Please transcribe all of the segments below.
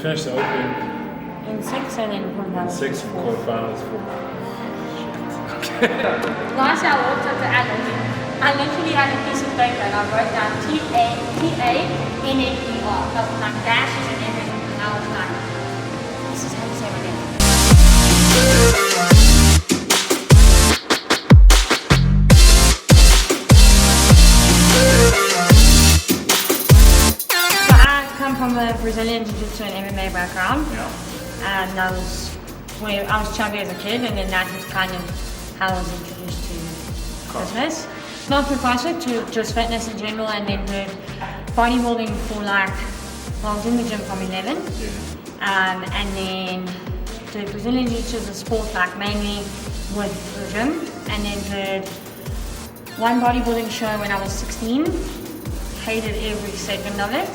finished the Open in 6 and then quarterfinals. 6 and quarterfinals 4. Last year I walked up to Adam. I literally had a piece of paper and I wrote down TANNER. That was like dashes and everything. And I was like, this is how you say my name. So I come from a Brazilian Jiu-Jitsu and MMA background. Yeah. And I was chubby as a kid, and then that was kind of how I was introduced to fitness. Not for CrossFit, to just fitness in general, and then did bodybuilding for like, well, I was in the gym from 11. And then did Brazilian Jiu-Jitsu as a sport, like mainly with the gym, and then did one bodybuilding show when I was 16. Hated every second of it,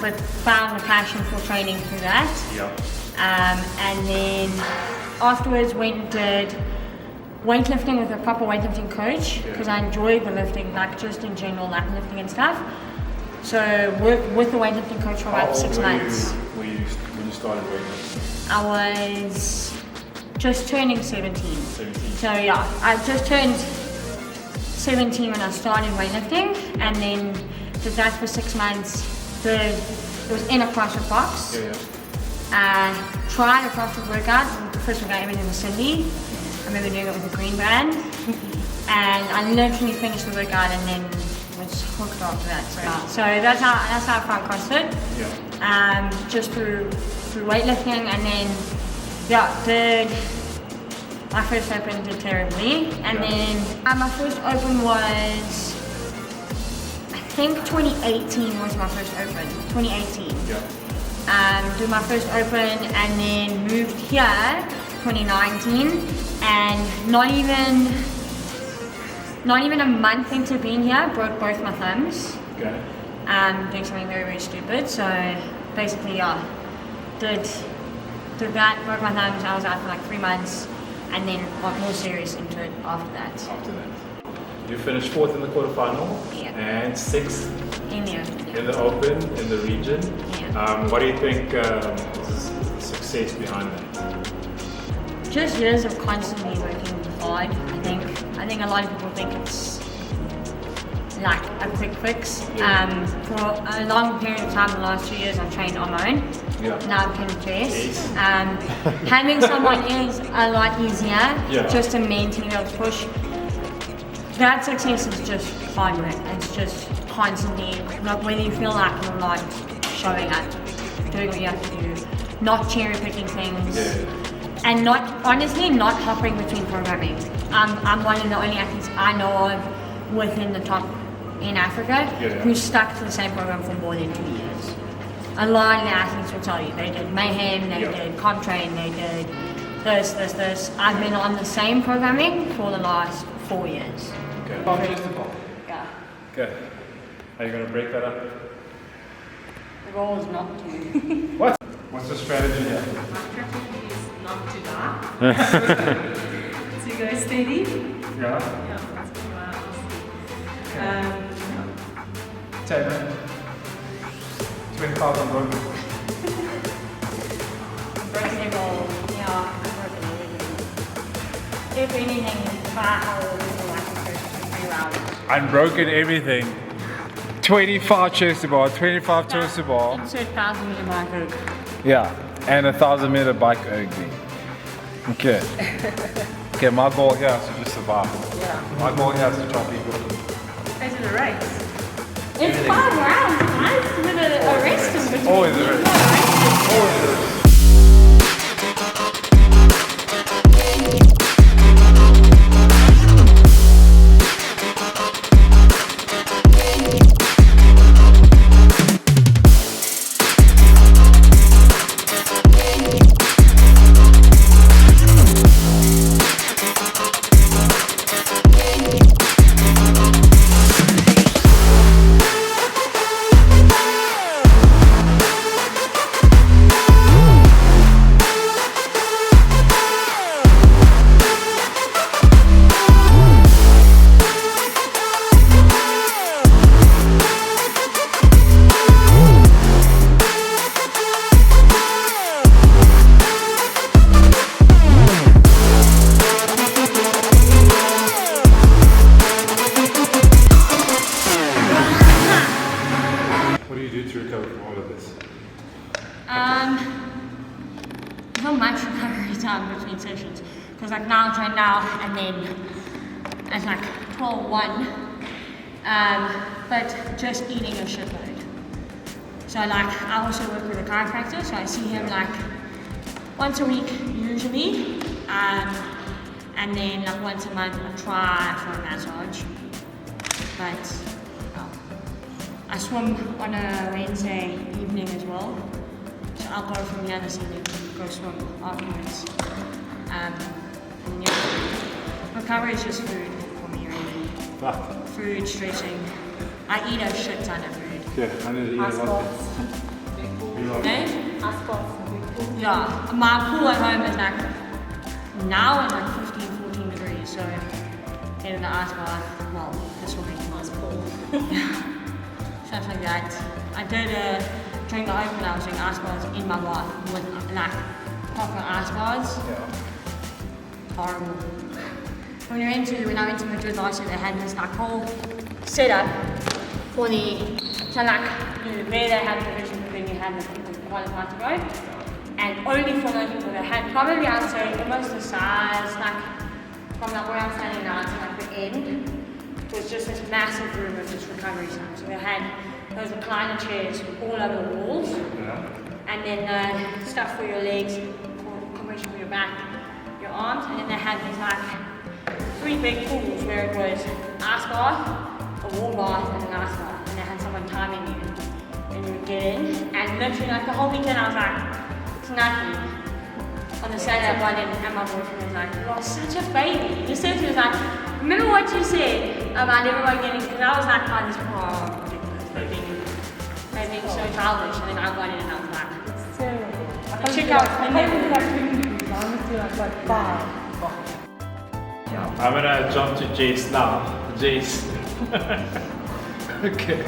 but found a passion for training through that. Yeah. And then afterwards went and did weightlifting with a proper weightlifting coach, because I enjoyed the lifting, like just in general, like lifting and stuff. So worked with the weightlifting coach for about 6 months. When you started weightlifting? I was just turning 17. 17. So yeah, I just turned 17 when I started weightlifting, and then did that for 6 months. It was in a CrossFit box. Tried a CrossFit workout. The first workout I ever did was Cindy. I remember doing it with a green band. And I literally finished the workout and then was hooked after that. So that's how I found CrossFit. Just through weightlifting, and then did my first Open, did terribly. And then my first Open was, I think 2018 was my first Open. 2018. Did my first Open and then moved here 2019, and not even a month into being here, broke both my thumbs. Doing something very, very stupid. So basically, did that, broke my thumbs. I was out for like 3 months, and then got more serious into it after that. You finished 4th in the quarterfinal and 6th in the Open in the region. What do you think is the success behind that? Just years of constantly working hard. I think a lot of people think it's like a quick fix. For a long period of time, the last 2 years, I've trained on my own. Now I can chase. Having someone is a lot easier, just to maintain able to push. That success is just hard work. It's just constantly, like, whether you feel like you're not showing up, doing what you have to do, not cherry picking things, and not hopping between programming. I'm one of the only athletes I know of within the top in Africa who's stuck to the same program for more than 2 years. A lot of the athletes will tell you they did Mayhem, they did ComTrain, they did this. I've been on the same programming for the last 4 years. Okay. Are you going to break that up? The goal is not to. What? What's the strategy here? My strategy is not to die. To go steady. Yeah. That's pretty much. 10. 20,000 broken. Broken every goal. I've broken everything. If anything, if I hold like the first 3 rounds. Unbroken everything. 25 chest to bar, 25 chest to bar. Insert 1,000 meter bike erg. Yeah, and 1,000 meter bike erg. Okay. Okay, my goal here is to just survive. My goal here is to try people. Is it a race? It's 5 rounds, nice with a rest in between. Always a race. Always a race. Not much recovery time between sessions, because like now I train now and then it's like 12:1, but just eating a shitload. So like I also work with a chiropractor, so I see him like once a week usually, and then like once a month I try for a massage. But I swim on a Wednesday evening as well, so I'll go from here this evening, go swim afterwards. And yeah, recovery is just food for me really. Food, stretching. I eat a shit ton of food. Yeah, I need to eat a lot. Eh? Yeah, my pool at home is like, now it's like 15, 14 degrees, so get in the ice bath, well, this will be nice pool. Stuff like that. I did during the open, I was doing ice baths in my bath with like proper ice baths. Yeah. Horrible. When I went to Madrid last year, they had this like whole setup for so like there they had the vision, but then you had the people qualified to go. And only for those people that had probably, I'd say, almost the size, like from like where I'm standing now to like the end, was just this massive room of this recovery center. So they had those recliner chairs all over the walls, and then stuff for your legs, compression for your back, your arms, and then they had these like 3 big pools where it was ice bath, a warm bath, and an ice bath, and they had someone timing you, and you would get in, and literally like the whole weekend I was like, it's nothing. On the Saturday I got in, and my boyfriend was like, you're such a baby. He said, he was like, remember what you said about everyone getting, because I was like, oh, this ridiculous, they're being so childish, and then I got in and I was like, It's terrible. check out, I can't believe I couldn't do it. Honestly, I was like 5. I'm gonna jump to Jace now. Jace. Okay.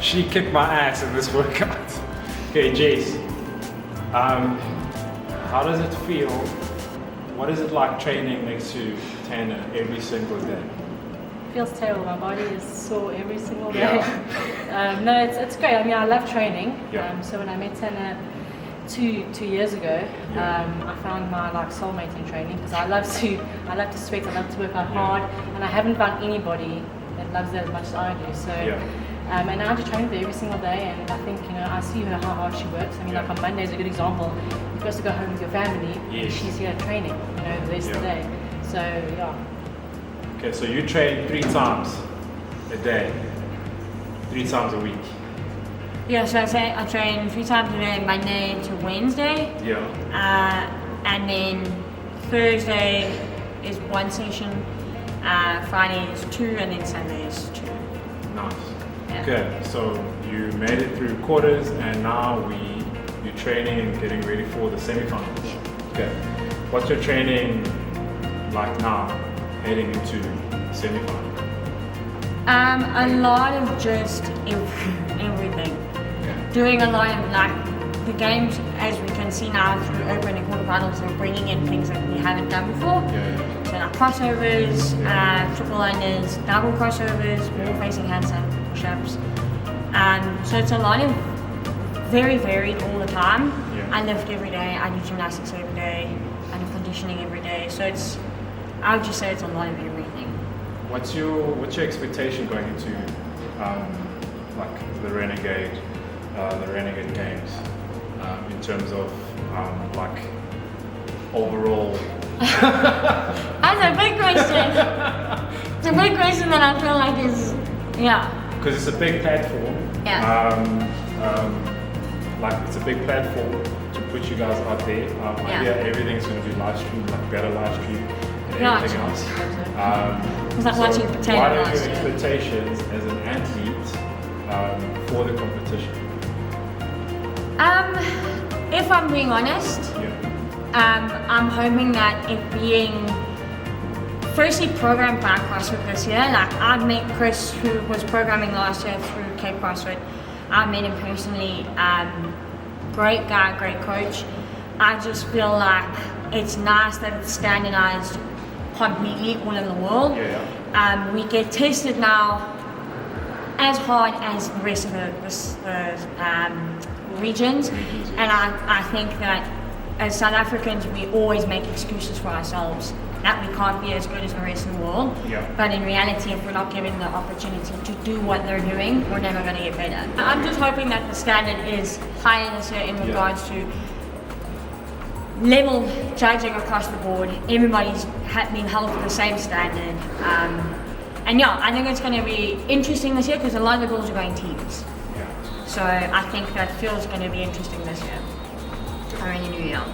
She kicked my ass in this workout. Okay, Jace. How does it feel? What is it like training next to Tanha every single day? Feels terrible. My body is sore every single day. No, it's great. I mean, I love training. Yeah. So when I met Tanha 2 years ago, I found my like soulmate in training because I love to sweat. I love to work out hard, and I haven't found anybody that loves that as much as I do. So. And I just train with her every single day, and I think, I see her how hard she works. I mean, like on Monday is a good example. You're supposed to go home with your family, and she's here training, the rest of the day. So, yeah. Okay, so you train 3 times a day, 3 times a week. Yeah, so I train 3 times a day, Monday to Wednesday. Yeah. And then Thursday is 1 session, Friday is 2, and then Sunday is 2. Nice. Okay, so you made it through quarters, and now you're training and getting ready for the semifinals. Yeah. Okay, what's your training like now, heading into semifinals? A lot of just everything. Okay. Doing a lot of like the games, as we can see now through open and quarterfinals, we're bringing in things that we haven't done before. So like crossovers, triple unders, double crossovers, wall facing handstand push-ups. So it's a lot of very varied all the time. I lift every day, I do gymnastics every day, I do conditioning every day. So I would just say it's a lot of everything. What's your expectation going into like the Renegade Games in terms of like overall? That's a big question. It's a big question that I feel like is, because it's a big platform. Like it's a big platform to put you guys out there. Everything's going to be live streamed, like better live stream and everything else. It's like watching potato. What are your expectations as an athlete for the competition? If I'm being honest, I'm hoping that it being firstly programmed by CrossFit this year. Like I met Chris, who was programming last year through Cape CrossFit. I met him personally. Great guy, great coach. I just feel like it's nice that it's standardized completely all in the world. We get tested now as hard as the rest of the regions, and I think that as South Africans we always make excuses for ourselves that we can't be as good as the rest of the world. But in reality, if we're not given the opportunity to do what they're doing, we're never going to get better. I'm just hoping that the standard is higher this year in regards to level judging across the board. Everybody's being held to the same standard. And yeah, I think it's going to be interesting this year because a lot of the girls are going teams. So I think that feels going to be interesting this year. I really do, yeah.